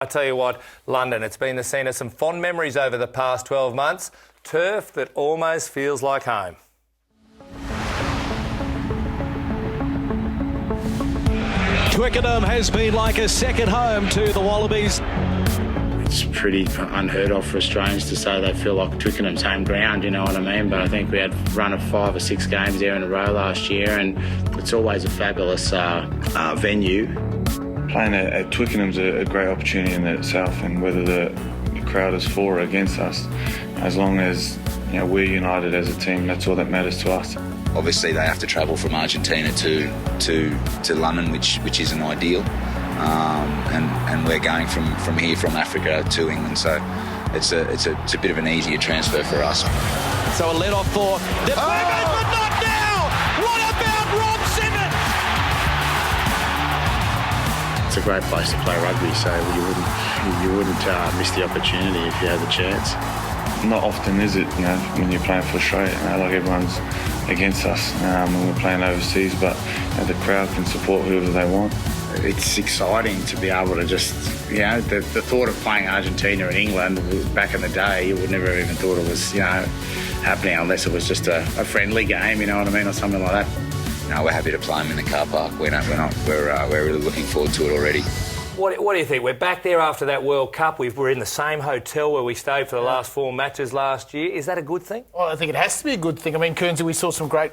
tell you what, London, it's been the scene of some fond memories over the past 12 months. Turf that almost feels like home. Twickenham has been like a second home to the Wallabies. It's pretty unheard of for Australians to say they feel like Twickenham's home ground, you know what I mean? But I think we had a run of 5 or 6 games there in a row last year, and it's always a fabulous venue. Playing at Twickenham's a great opportunity in itself, and whether the crowd is for or against us, as long as we're united as a team, that's all that matters to us. Obviously, they have to travel from Argentina to London, which isn't ideal. And we're going from here, from Africa to England, so it's a bit of an easier transfer for us. So a let off for the movement, but not now. What about Rob Simmons? It's a great place to play rugby, so you wouldn't miss the opportunity if you had the chance. Not often is it, when you're playing for Australia, like everyone's against us when we're playing overseas, but the crowd can support whoever they want. It's exciting to be able to just, the thought of playing Argentina in England back in the day, you would never have even thought it was, happening unless it was just a friendly game, you know what I mean, or something like that. No, we're happy to play them in the car park. We're really looking forward to it already. What do you think? We're back there after that World Cup. We're in the same hotel where we stayed for the last 4 matches last year. Is that a good thing? Well, I think it has to be a good thing. I mean, Kearnsey, we saw some great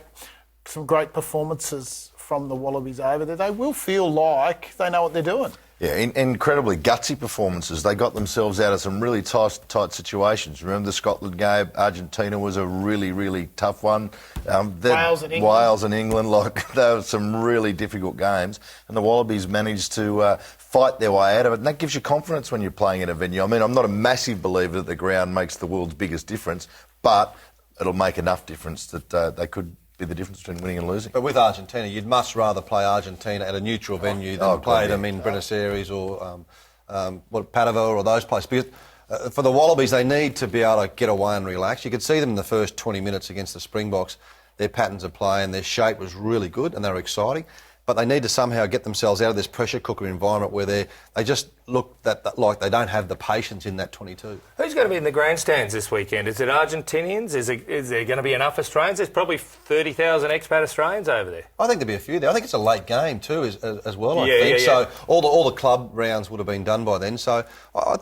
performances from the Wallabies over there. They will feel like they know what they're doing. Yeah, incredibly gutsy performances. They got themselves out of some really tight situations. Remember the Scotland game? Argentina was a really, really tough one. Wales and England. They were some really difficult games. And the Wallabies managed to fight their way out of it. And that gives you confidence when you're playing in a venue. I mean, I'm not a massive believer that the ground makes the world's biggest difference, but it'll make enough difference that they could be the difference between winning and losing. But with Argentina, you'd much rather play Argentina at a neutral venue than play them in Buenos Aires or Padova or those places. Because for the Wallabies, they need to be able to get away and relax. You could see them in the first 20 minutes against the Springboks. Their patterns of play and their shape was really good and they were exciting. But they need to somehow get themselves out of this pressure cooker environment where they just look like they don't have the patience in that 22. Who's going to be in the grandstands this weekend? Is it Argentinians? Is there going to be enough Australians? There's probably 30,000 expat Australians over there. I think there'll be a few there. I think it's a late game too as well, I think. Yeah. So all the club rounds would have been done by then. So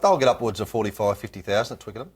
they'll get upwards of 45,000, 50,000 at Twickenham.